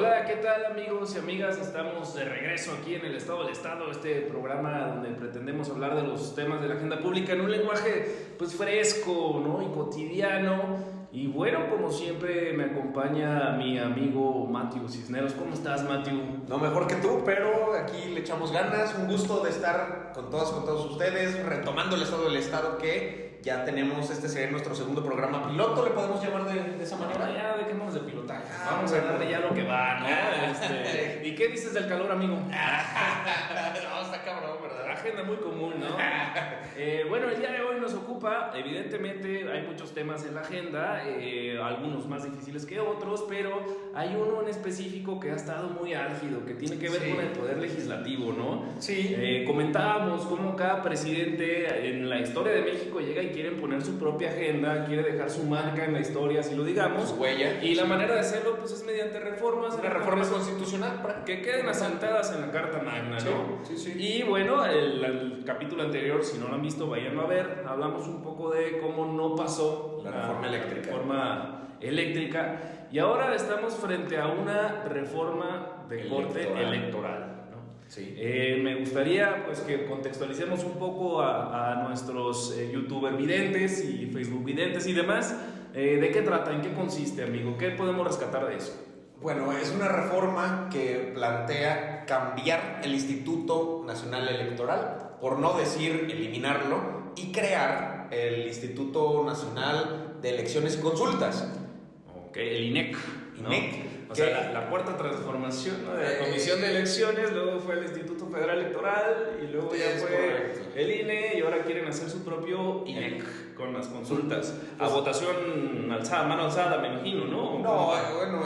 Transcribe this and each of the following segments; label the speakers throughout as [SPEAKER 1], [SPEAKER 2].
[SPEAKER 1] Hola, ¿qué tal amigos y amigas? Estamos de regreso aquí en el Estado del Estado, este programa donde pretendemos hablar de los temas de la agenda pública en un lenguaje pues fresco, ¿no? Y cotidiano. Y bueno, como siempre me acompaña mi amigo Matthew Cisneros. ¿Cómo estás, Matthew?
[SPEAKER 2] No mejor que tú, pero aquí le echamos ganas. Un gusto de estar con todos ustedes, retomando el Estado del Estado, que ya tenemos, este sería nuestro segundo programa piloto, ¿le podemos llamar de esa manera?
[SPEAKER 1] Ahora ya dejemos de pilotaje, vamos a darle ya lo que va, ¿no? ¿Y qué dices del calor, amigo?
[SPEAKER 2] No, está cabrón, ¿verdad?
[SPEAKER 1] Agenda muy común, ¿no? Bueno, el día de hoy nos ocupa, evidentemente hay muchos temas en la agenda, algunos más difíciles que otros, pero hay uno en específico que ha estado muy álgido, que tiene que ver con el poder legislativo, ¿no?
[SPEAKER 2] Sí.
[SPEAKER 1] Comentábamos cómo cada presidente en la historia de México llega y quiere poner su propia agenda, quiere dejar su marca en la historia, si lo digamos.
[SPEAKER 2] Su huella.
[SPEAKER 1] Y la manera de hacerlo pues es mediante reformas.
[SPEAKER 2] Una reforma constitucional
[SPEAKER 1] que queden asentadas en la Carta Magna, ¿no?
[SPEAKER 2] Sí.
[SPEAKER 1] Y bueno, el capítulo anterior, si no lo han visto, vayan a ver. Hablamos un poco de cómo no pasó
[SPEAKER 2] la reforma
[SPEAKER 1] eléctrica. Y ahora estamos frente a una reforma de corte electoral.
[SPEAKER 2] Sí.
[SPEAKER 1] Me gustaría pues que contextualicemos un poco a nuestros youtuber videntes y Facebook videntes y demás. ¿De qué trata? ¿En qué consiste, amigo? ¿Qué podemos rescatar de eso?
[SPEAKER 2] Bueno, es una reforma que plantea cambiar el Instituto Nacional Electoral, por no decir eliminarlo, y crear el Instituto Nacional de Elecciones y Consultas.
[SPEAKER 1] Ok, el INEC.
[SPEAKER 2] INEC.
[SPEAKER 1] O sea, la cuarta transformación, ¿no? De la Comisión de Elecciones, luego fue el Instituto Federal Electoral y luego ya fue
[SPEAKER 2] correcto.
[SPEAKER 1] El INE y ahora quieren hacer su propio INEC con las consultas a votación alzada, mano alzada, me imagino, ¿no?
[SPEAKER 2] No, bueno,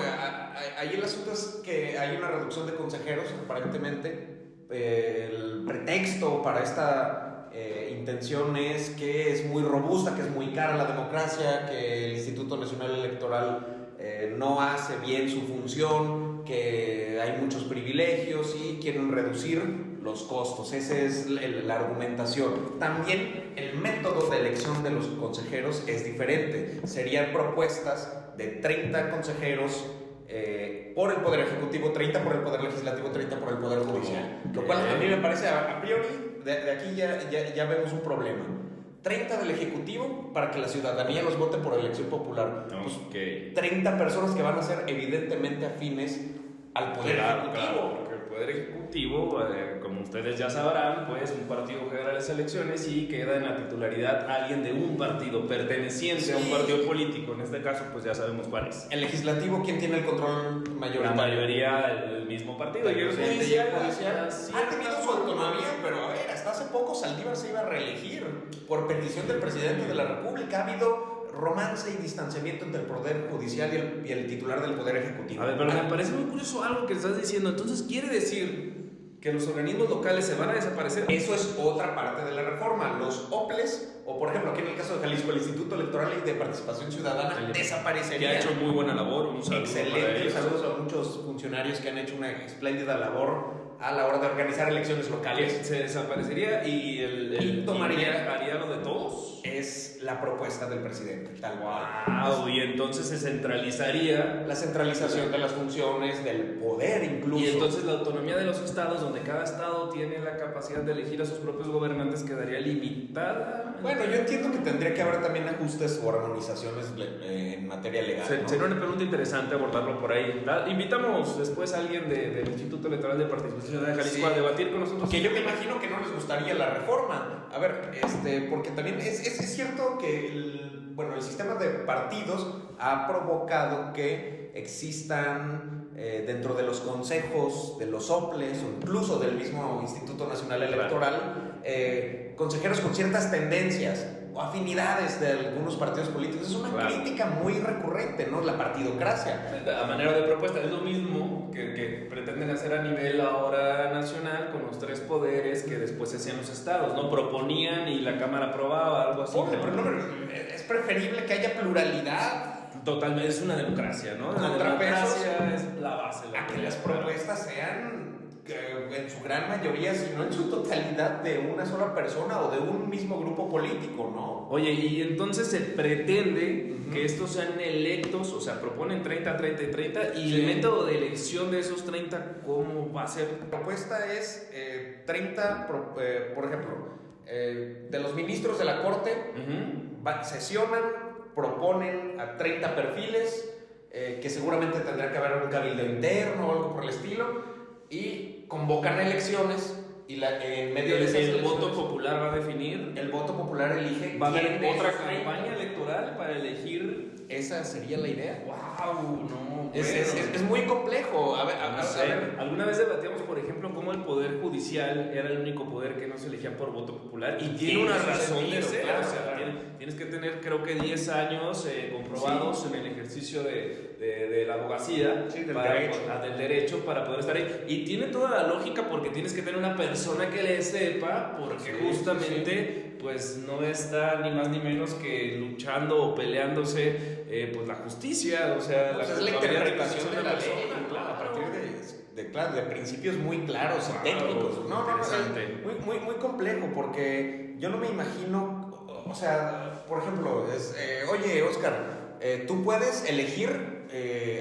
[SPEAKER 2] ahí el asunto es que hay una reducción de consejeros, aparentemente. El pretexto para esta intención es que es muy robusta, que es muy cara la democracia, que el Instituto Nacional Electoral no hace bien su función, que hay muchos privilegios y quieren reducir los costos. Esa es la argumentación. También el método de elección de los consejeros es diferente. Serían propuestas de 30 consejeros por el Poder Ejecutivo, 30 por el Poder Legislativo, 30 por el Poder Judicial. Lo cual a mí me parece, a priori, de aquí ya vemos un problema. 30 del Ejecutivo para que la ciudadanía los vote por elección popular.
[SPEAKER 1] Okay.
[SPEAKER 2] Pues 30 personas que van a ser evidentemente afines al Poder Ejecutivo.
[SPEAKER 1] Claro, porque el Poder Ejecutivo, como ustedes ya sabrán, pues un partido genera las elecciones y queda en la titularidad alguien de un partido perteneciente a un partido político. En este caso, pues ya sabemos cuál es.
[SPEAKER 2] El Legislativo, ¿quién tiene el control mayoritario?
[SPEAKER 1] La mayoría el mismo partido.
[SPEAKER 2] Y el judicial ha tenido su autonomía, pero a ver, hasta hace poco Saldívar se iba a reelegir por petición del presidente de la República. Ha habido romance y distanciamiento entre el Poder Judicial y el titular del Poder Ejecutivo.
[SPEAKER 1] A ver, pero me parece muy curioso algo que estás diciendo. Entonces, ¿quiere decir que los organismos locales se van a desaparecer?
[SPEAKER 2] Eso es otra parte de la reforma. Los OPLES, o por ejemplo, aquí en el caso de Jalisco, el Instituto Electoral y de Participación Ciudadana, desaparecería.
[SPEAKER 1] Que ha hecho muy buena labor. Un saludo.
[SPEAKER 2] Excelente. Saludos a muchos funcionarios que han hecho una espléndida labor a la hora de organizar elecciones locales.
[SPEAKER 1] Se desaparecería y el haría lo de todos.
[SPEAKER 2] Es la propuesta del presidente, tal cual.
[SPEAKER 1] Wow, y entonces se centralizaría.
[SPEAKER 2] La centralización de las funciones, del poder incluso.
[SPEAKER 1] Y entonces la autonomía de los estados, donde cada estado tiene la capacidad de elegir a sus propios gobernantes, quedaría limitada.
[SPEAKER 2] Bueno, yo entiendo que tendría que haber también ajustes o armonizaciones en materia legal.
[SPEAKER 1] Sería una pregunta interesante abordarlo por ahí. Invitamos después a alguien del Instituto Electoral de Participación de Jalisco a debatir con nosotros.
[SPEAKER 2] Que yo me imagino que no les gustaría la reforma. A ver, porque también es cierto que el sistema de partidos ha provocado que existan dentro de los consejos de los OPLES o incluso del mismo Instituto Nacional Electoral consejeros con ciertas tendencias o afinidades de algunos partidos políticos. Es una crítica muy recurrente, ¿no? La partidocracia.
[SPEAKER 1] A manera de propuesta, es lo mismo que pretenden hacer a nivel ahora nacional con los tres poderes que después se hacían los estados, ¿no? Proponían y la Cámara aprobaba, algo así.
[SPEAKER 2] Pero es preferible que haya pluralidad.
[SPEAKER 1] Totalmente, es una democracia, ¿no? La
[SPEAKER 2] Contrapesos
[SPEAKER 1] democracia es la base.
[SPEAKER 2] A que las propuestas sean en su gran mayoría, si no en su totalidad, de una sola persona o de un mismo grupo político, ¿no?
[SPEAKER 1] Oye, y entonces se pretende que estos sean electos, o sea, proponen 30, 30 y 30, y el método de elección de esos 30, ¿cómo va a ser?
[SPEAKER 2] La propuesta es 30, por ejemplo, de los ministros de la Corte, sesionan, proponen a 30 perfiles, que seguramente tendrá que haber un cabildo interno o algo por el estilo, y convocan elecciones y en medio de esas
[SPEAKER 1] el
[SPEAKER 2] elecciones,
[SPEAKER 1] voto popular va a definir.
[SPEAKER 2] El voto popular elige.
[SPEAKER 1] ¿Va a haber otra campaña electoral para elegir?
[SPEAKER 2] Esa sería la idea.
[SPEAKER 1] ¡Wow! No,
[SPEAKER 2] es muy complejo. A ver.
[SPEAKER 1] Alguna vez debatíamos, por ejemplo, cómo el Poder Judicial era el único poder que no se elegía por voto popular. Y tiene una razón de ser.
[SPEAKER 2] Claro,
[SPEAKER 1] o sea, tienes que tener, creo que 10 años comprobados en el ejercicio de la abogacía, del derecho, para poder estar ahí. Y tiene toda la lógica, porque tienes que tener una persona que le sepa, porque justamente pues no está ni más ni menos que luchando o peleándose pues la justicia, o sea,
[SPEAKER 2] es la interpretación de la ley,
[SPEAKER 1] claro.
[SPEAKER 2] A partir de principios muy claros y técnicos. Es muy complejo, porque yo no me imagino, o sea, por ejemplo, oye, Oscar, tú puedes elegir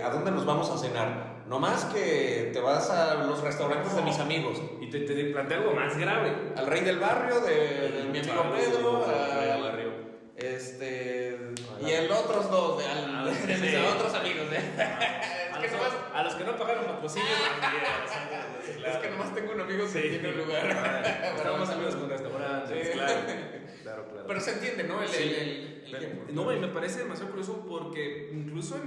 [SPEAKER 2] a dónde nos vamos a cenar. No más que te vas a los restaurantes de mis amigos.
[SPEAKER 1] Y te plantea algo más grave.
[SPEAKER 2] Al rey del barrio, de mi amigo Pedro, y el otros dos, a otros amigos.
[SPEAKER 1] A los que no pagaron patrocinio.
[SPEAKER 2] Es que nomás tengo un amigo que tiene un lugar.
[SPEAKER 1] Estamos amigos con restaurantes, claro.
[SPEAKER 2] Pero se entiende, ¿no?
[SPEAKER 1] No, y me parece demasiado curioso, porque incluso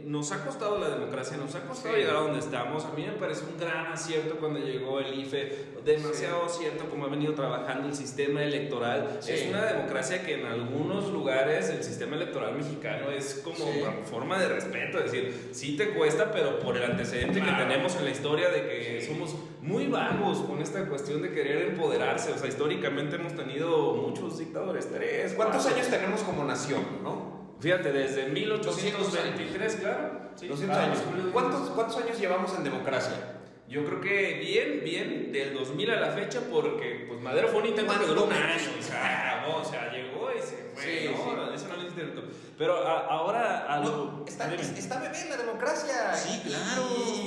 [SPEAKER 1] nos ha costado la democracia, nos ha costado llegar a donde estamos. A mí me parece un gran acierto cuando llegó el IFE, demasiado acierto como ha venido trabajando el sistema electoral. Es una democracia que en algunos lugares el sistema electoral mexicano es como una forma de respeto, es decir, sí te cuesta, pero por el antecedente que tenemos en la historia de que somos muy vagos con esta cuestión de querer empoderarse. O sea, históricamente hemos tenido muchos dictadores,
[SPEAKER 2] ¿Cuántos años tenemos como nación, no?
[SPEAKER 1] Fíjate, desde 1823, claro.
[SPEAKER 2] Sí, 200 años. ¿Cuántos años llevamos en democracia?
[SPEAKER 1] Yo creo que bien, del 2000 a la fecha, porque pues Madero fue un intento que duró un año, o sea, llegó y se fue, eso no lo intento. Pero ahora
[SPEAKER 2] está bebé la democracia.
[SPEAKER 1] Sí, claro.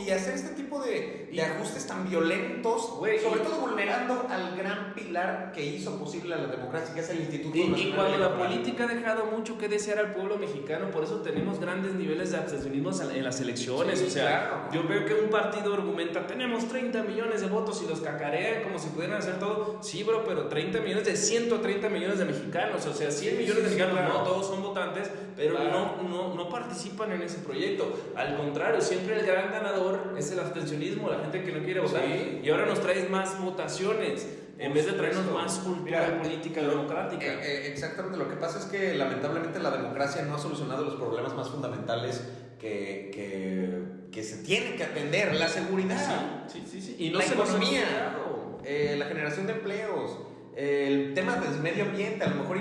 [SPEAKER 2] Y hacer este tipo de ajustes tan violentos, sobre todo vulnerando al gran pilar que hizo posible la democracia, que es el Instituto Nacional
[SPEAKER 1] Y cuando
[SPEAKER 2] Electoral.
[SPEAKER 1] la política ha dejado mucho que desear al pueblo mexicano, por eso tenemos grandes niveles de abstencionismo en las elecciones. O sea, yo veo que un partido argumenta, tenemos 30 millones de votos y los cacarean como si pudieran hacer todo. Sí, bro, pero 30 millones de 130 millones de mexicanos, o sea, 100 millones de mexicanos, no todos son votantes, pero no participan en ese proyecto. Al contrario, siempre el gran ganador es el abstencionismo, la gente que no quiere votar. Y ahora nos traes más votaciones, en vez de traernos más cultura política democrática.
[SPEAKER 2] Exactamente, lo que pasa es que lamentablemente la democracia no ha solucionado los problemas más fundamentales que se tienen que atender: la seguridad,
[SPEAKER 1] sí. Y
[SPEAKER 2] la economía, la generación de empleos, el tema del medio ambiente. A lo mejor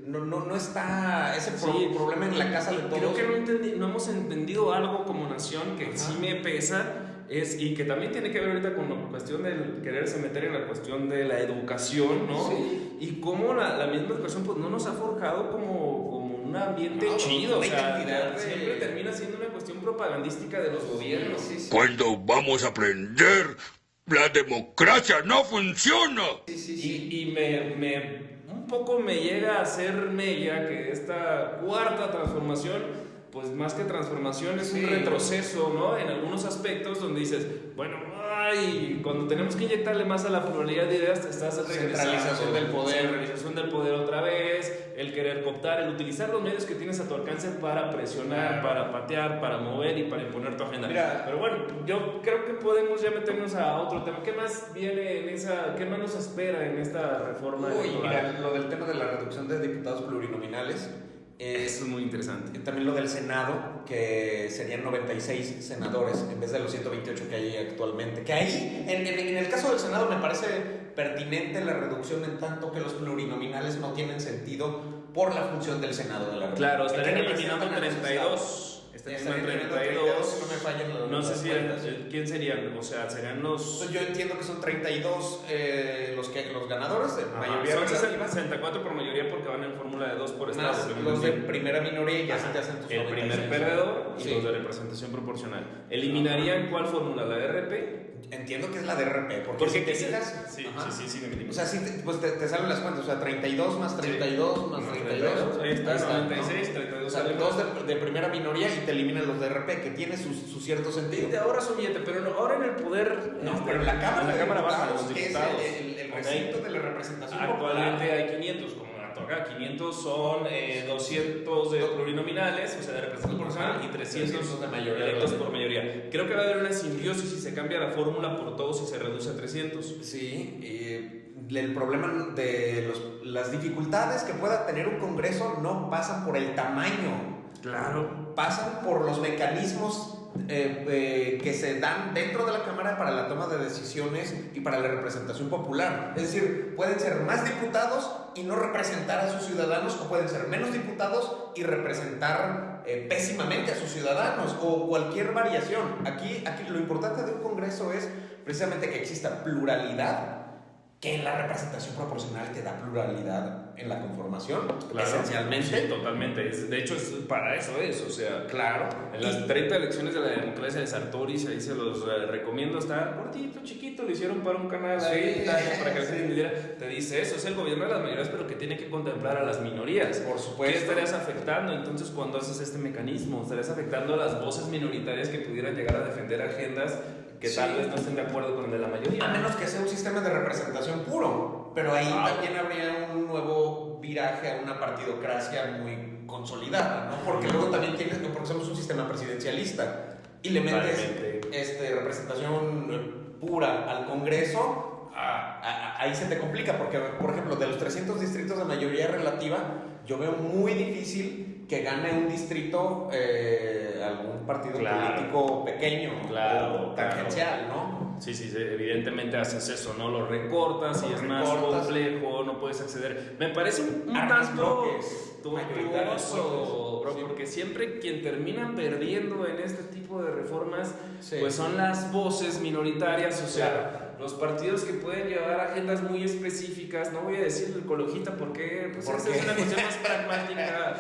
[SPEAKER 2] no está ese problema en la casa de todos.
[SPEAKER 1] Creo que no hemos entendido algo como nación que sí me pesa. Y que también tiene que ver ahorita con la cuestión del quererse meter en la cuestión de la educación, ¿no?
[SPEAKER 2] Sí.
[SPEAKER 1] Y cómo la misma educación pues no nos ha forjado como un ambiente chido. O sea, siempre termina siendo una cuestión propagandística de los gobiernos.
[SPEAKER 3] Sí. ¿Cuándo vamos a aprender? La democracia no funciona.
[SPEAKER 1] Y un poco me llega a hacer mella que esta cuarta transformación, pues más que transformación es un retroceso, ¿no? En algunos aspectos donde dices, bueno, cuando tenemos que inyectarle más a la pluralidad de ideas, te estás
[SPEAKER 2] centralización del poder.
[SPEAKER 1] Centralización del poder otra vez, el querer cooptar, el utilizar los medios que tienes a tu alcance para presionar, para patear, para mover y para imponer tu agenda. Pero bueno, yo creo que podemos ya meternos a otro tema. ¿Qué más viene qué más nos espera en esta reforma electoral?
[SPEAKER 2] Lo del tema de la reducción de diputados plurinominales.
[SPEAKER 1] Eso es muy interesante.
[SPEAKER 2] También lo del Senado, que serían 96 senadores en vez de los 128 que hay actualmente. Que ahí, en el caso del Senado, me parece pertinente la reducción, en tanto que los plurinominales no tienen sentido por la función del Senado de la República.
[SPEAKER 1] Claro, estarían eliminando 32. Estarían en 32.
[SPEAKER 2] No me fallan
[SPEAKER 1] No sé
[SPEAKER 2] las
[SPEAKER 1] si
[SPEAKER 2] cuentas.
[SPEAKER 1] quién serían, o sea, serían los.
[SPEAKER 2] Entonces, yo entiendo que son 32 los ganadores de mayoría
[SPEAKER 1] son
[SPEAKER 2] relativa.
[SPEAKER 1] 64 por mayoría porque van en fórmula de 2 por estado.
[SPEAKER 2] Más los de primera minoría y ya se te hacen tus
[SPEAKER 1] el
[SPEAKER 2] 96.
[SPEAKER 1] primer perdedor y
[SPEAKER 2] Sí.
[SPEAKER 1] los de representación proporcional. ¿Eliminarían cuál fórmula? ¿La de RP?
[SPEAKER 2] Entiendo que es la de RP, porque si te fijas,
[SPEAKER 1] Sí,
[SPEAKER 2] ajá.
[SPEAKER 1] sí, me
[SPEAKER 2] o sea, sí pues te salen las cuentas, o sea, 32 más 32 más 32.
[SPEAKER 1] Ahí está,
[SPEAKER 2] ¿no?
[SPEAKER 1] 96, 32.
[SPEAKER 2] O sea, dos de primera minoría y te eliminan los de RP, que tiene su cierto sentido.
[SPEAKER 1] De ahora su billete, pero ahora en el poder.
[SPEAKER 2] No, pero en la Cámara de
[SPEAKER 1] baja,
[SPEAKER 2] Diputados,
[SPEAKER 1] los
[SPEAKER 2] que es
[SPEAKER 1] diputados.
[SPEAKER 2] el recinto de la representación
[SPEAKER 1] Actualmente
[SPEAKER 2] popular.
[SPEAKER 1] hay 500, como acá 500 son 200 de plurinominales, o sea, de representación proporcional, y 300
[SPEAKER 2] de mayoría.
[SPEAKER 1] electos por mayoría. Creo que va a haber una simbiosis si se cambia la fórmula por todos y se reduce a 300.
[SPEAKER 2] Sí, el problema de las dificultades que pueda tener un Congreso no pasan por el tamaño.
[SPEAKER 1] Claro.
[SPEAKER 2] Pasan por los mecanismos que se dan dentro de la Cámara para la toma de decisiones y para la representación popular. Es decir, pueden ser más diputados y no representar a sus ciudadanos, o pueden ser menos diputados y representar pésimamente a sus ciudadanos, o cualquier variación. Aquí lo importante de un Congreso es precisamente que exista pluralidad, que la representación proporcional te da pluralidad en la conformación,
[SPEAKER 1] Claro,
[SPEAKER 2] esencialmente.
[SPEAKER 1] sí, totalmente. De hecho, para eso es, o sea,
[SPEAKER 2] Claro.
[SPEAKER 1] en las 30 elecciones de la democracia de Sartoris, ahí se los recomiendo, está cortito, chiquito, lo hicieron para un canal ahí, para que la gente entendiera. Te dice eso, es el gobierno de las mayorías, pero que tiene que contemplar a las minorías.
[SPEAKER 2] Por
[SPEAKER 1] ¿Qué
[SPEAKER 2] supuesto.
[SPEAKER 1] estarías afectando entonces cuando haces este mecanismo? Estarías afectando a las voces minoritarias que pudieran llegar a defender agendas que
[SPEAKER 2] Sí.
[SPEAKER 1] tal vez no estén de acuerdo con el de la mayoría.
[SPEAKER 2] A menos que sea un sistema de representación puro, pero ahí también habría un nuevo viraje a una partidocracia muy consolidada, ¿no? Porque luego también porque somos un sistema presidencialista y le metes representación pura al Congreso, ahí se te complica, porque, por ejemplo, de los 300 distritos de mayoría relativa, yo veo muy difícil que gane un distrito algún partido político pequeño o tangencial, ¿no?
[SPEAKER 1] Sí, evidentemente haces eso, ¿no? Lo recortas y es más complejo, no puedes acceder. Me parece un tanto tortuoso, bro, porque siempre quien termina perdiendo en este tipo de reformas, pues son las voces minoritarias, o sea, los partidos que pueden llevar agendas muy específicas. No voy a decir el ecologista porque pues esa es una cuestión más pragmática.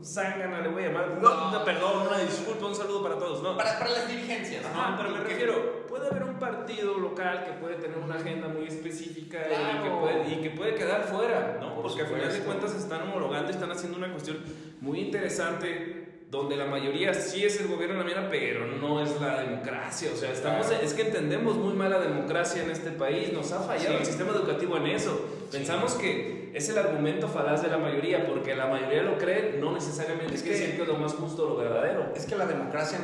[SPEAKER 1] Zángana le voy a llamar. No, perdón, una disculpa, un saludo para todos. No.
[SPEAKER 2] Para las dirigencias, ¿no?
[SPEAKER 1] Ajá, pero me refiero, puede haber un partido local que puede tener una agenda muy específica y que puede quedar fuera, ¿no? Porque al final de cuentas están homologando y están haciendo una cuestión muy interesante donde la mayoría sí es el gobierno de la mayoría, pero no es la democracia. O sea, es que entendemos muy mal la democracia en este país, nos ha fallado el sistema educativo en eso. Pensamos que es el argumento falaz de la mayoría, porque la mayoría lo cree, no necesariamente es que es lo más justo o lo verdadero.
[SPEAKER 2] Es que la democracia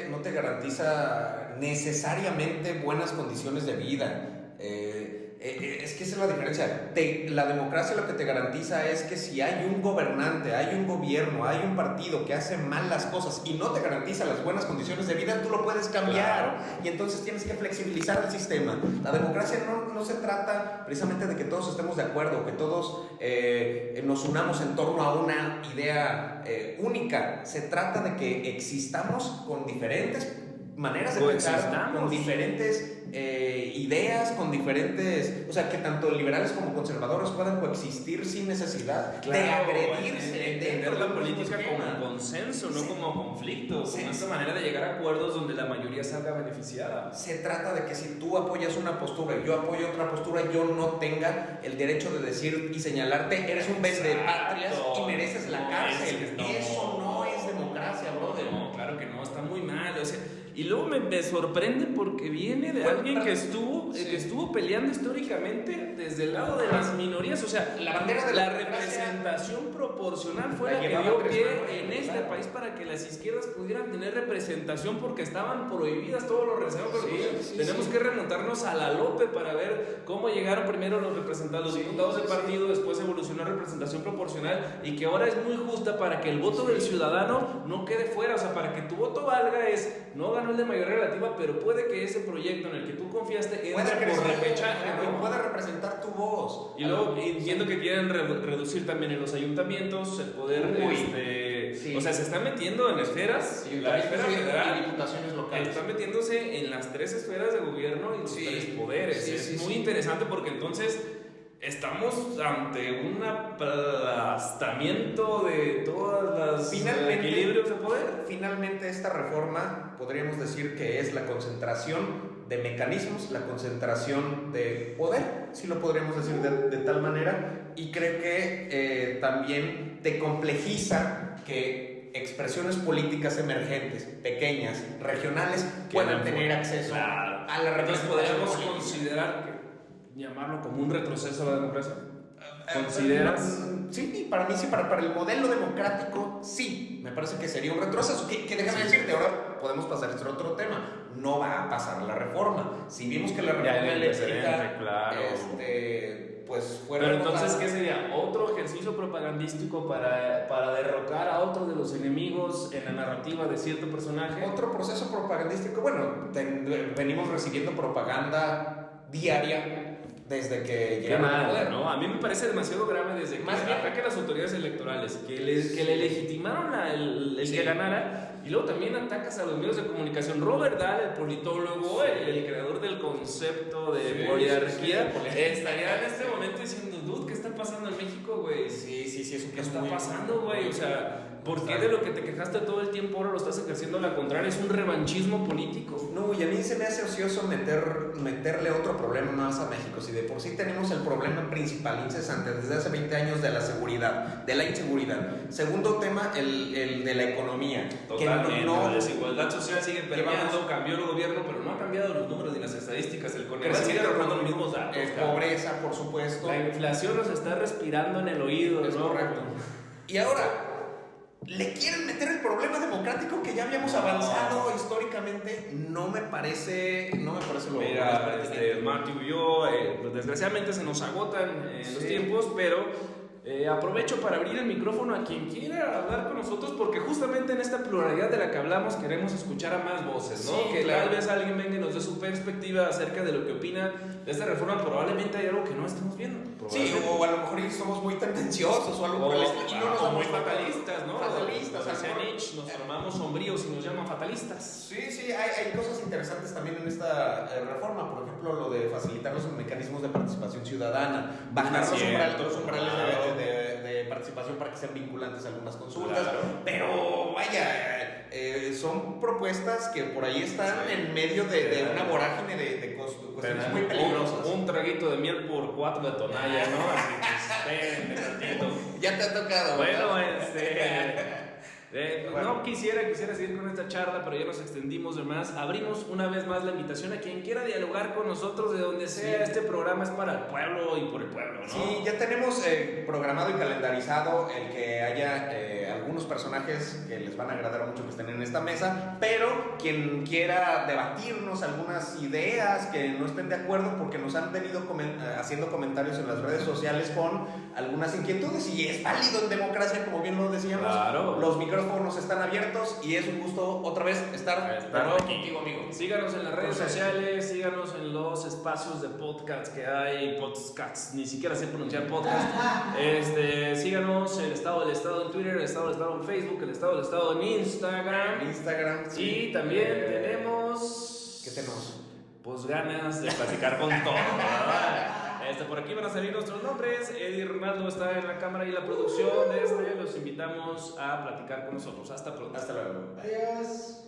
[SPEAKER 2] no te garantiza necesariamente buenas condiciones de vida. Es que esa es la diferencia. La democracia lo que te garantiza es que si hay un gobernante, hay un gobierno, hay un partido que hace mal las cosas y no te garantiza las buenas condiciones de vida, tú lo puedes cambiar. Y entonces tienes que flexibilizar el sistema. La democracia no se trata precisamente de que todos estemos de acuerdo, que todos nos unamos en torno a una idea única. Se trata de que existamos con diferentes maneras de pensar, con diferentes ideas, con diferentes, o sea, que tanto liberales como conservadores puedan coexistir sin necesidad de agredirse, de
[SPEAKER 1] entender la política como consenso, no como conflicto, como esta manera de llegar a acuerdos donde la mayoría salga beneficiada.
[SPEAKER 2] Se trata de que si tú apoyas una postura y yo apoyo otra postura, yo no tenga el derecho de decir y señalarte, eres un vendepatrias y mereces la cárcel. Eso no es democracia, brother.
[SPEAKER 1] No, claro que no, está muy mal, o sea, y luego me sorprende porque viene de alguien que estuvo peleando históricamente desde el lado de las minorías. O sea,
[SPEAKER 2] la bandera de
[SPEAKER 1] la representación proporcional fue la que dio pie en este país para que las izquierdas pudieran tener representación, porque estaban prohibidas todos los reservos. Tenemos que remontarnos a la Lope para ver cómo llegaron primero los representantes, los diputados del partido, después evolucionó a representación proporcional y que ahora es muy justa para que el voto del ciudadano ciudadano no quede fuera, o sea, para que tu voto valga no ganó el de mayoría relativa, pero puede que ese proyecto en el que tú confiaste entre por repechaje, ¿no?
[SPEAKER 2] Puede representar tu voz.
[SPEAKER 1] Y luego entiendo que quieren reducir también en los ayuntamientos el poder,
[SPEAKER 2] sí.
[SPEAKER 1] o sea, se están metiendo en esferas, la esfera federal,
[SPEAKER 2] y diputaciones locales.
[SPEAKER 1] están metiéndose en las 3 esferas de gobierno y los 3 poderes. Es muy interesante porque entonces estamos ante un aplastamiento de todos los equilibrios de poder.
[SPEAKER 2] Finalmente, esta reforma podríamos decir que es la concentración de mecanismos, la concentración de poder, si lo podríamos decir de tal manera, y creo que también te complejiza que expresiones políticas emergentes, pequeñas, regionales, puedan tener acceso a la representación.
[SPEAKER 1] Podríamos considerar llamarlo como un retroceso a la democracia. ¿Consideras?
[SPEAKER 2] Sí, para mí sí, para el modelo democrático, sí. Me parece que sería un retroceso. Que déjame decirte, ahora podemos pasar a este otro tema. No va a pasar la reforma. Si vimos que la reforma eléctrica,
[SPEAKER 1] claro.
[SPEAKER 2] pues fuera.
[SPEAKER 1] Pero entonces, ¿qué sería? ¿Otro ejercicio propagandístico para derrocar a otro de los enemigos en la narrativa de cierto personaje?
[SPEAKER 2] Otro proceso propagandístico. Bueno, venimos recibiendo propaganda diaria desde que llegaron al poder,
[SPEAKER 1] ¿no? A mí me parece demasiado grave desde que ataque a las autoridades electorales, que le legitimaron el que ganara, y luego también atacas a los medios de comunicación. Robert Dahl, el politólogo, el creador del concepto de poliarquía, estaría en este momento diciendo, dude, ¿qué está pasando en México, güey?
[SPEAKER 2] Sí, eso
[SPEAKER 1] ¿Qué está pasando, güey? O sea, ¿por qué de lo que te quejaste todo el tiempo ahora lo estás ejerciendo a la contraria? Es un revanchismo político.
[SPEAKER 2] No, y a mí se me hace ocioso meterle otro problema más a México. Si de por sí tenemos el problema principal, incesante, desde hace 20 años de la seguridad, de la inseguridad. Segundo tema, el de la economía.
[SPEAKER 1] Totalmente, la desigualdad social sigue permeando, cambió el gobierno, pero no ha cambiado los números ni las estadísticas. El Coneval sigue arrojando los mismos datos.
[SPEAKER 2] Pobreza, por supuesto.
[SPEAKER 1] La inflación nos está respirando en el oído.
[SPEAKER 2] Es correcto. Y ahora, le quieren meter el problema democrático que ya habíamos avanzado históricamente. No me parece lo
[SPEAKER 1] más pertinente. Marty y yo, pues desgraciadamente se nos agotan los tiempos, pero aprovecho para abrir el micrófono a quien quiera hablar con nosotros, porque justamente en esta pluralidad de la que hablamos queremos escuchar a más voces, ¿no?
[SPEAKER 2] Sí,
[SPEAKER 1] que tal vez alguien venga y nos dé su perspectiva acerca de lo que opina de esta reforma. Probablemente hay algo que no estemos viendo.
[SPEAKER 2] Sí, o a lo mejor somos muy tendenciosos o algo por el estilo. Y no
[SPEAKER 1] somos muy fatalistas, ¿no?
[SPEAKER 2] Fatalistas.
[SPEAKER 1] Nos formamos sombríos y nos llaman fatalistas.
[SPEAKER 2] Sí, hay cosas interesantes también en esta reforma. Por ejemplo, lo de facilitar los mecanismos de participación ciudadana, bajar los umbrales de participación para que sean vinculantes a algunas consultas. Claro. Pero vaya, son propuestas que por ahí están en medio de una vorágine de cuestiones muy peligrosas.
[SPEAKER 1] Un traguito de miel por 4 de Tonalla, ¿no? Así que
[SPEAKER 2] ya te ha tocado.
[SPEAKER 1] Bueno, no quisiera seguir con esta charla, pero ya nos extendimos de más. Abrimos una vez más la invitación a quien quiera dialogar con nosotros de donde sea. Este programa es para el pueblo y por el pueblo, ¿no?
[SPEAKER 2] Sí, ya tenemos programado y calendarizado el que haya algunos personajes que les van a agradar mucho que estén en esta mesa, pero quien quiera debatirnos algunas ideas que no estén de acuerdo, porque nos han venido haciendo comentarios en las redes sociales con algunas inquietudes, y es válido en democracia, como bien lo decíamos.
[SPEAKER 1] Claro.
[SPEAKER 2] Los micrófonos están abiertos y es un gusto otra vez estar de nuevo contigo, amigo.
[SPEAKER 1] Síganos en las redes sociales, síganos en los espacios de podcast que hay, podcasts, ni siquiera sé pronunciar podcast. Síganos el Estado del Estado en Twitter, el Estado del Estado en Facebook, el Estado del Estado en Instagram.
[SPEAKER 2] Sí.
[SPEAKER 1] Y también tenemos...
[SPEAKER 2] ¿Qué tenemos?
[SPEAKER 1] Pues ganas de platicar con todo, ¿verdad? Por aquí van a salir nuestros nombres. Eddie Ronaldo está en la cámara y la producción de los invitamos a platicar con nosotros. Hasta pronto.
[SPEAKER 2] Hasta luego.
[SPEAKER 4] Adiós.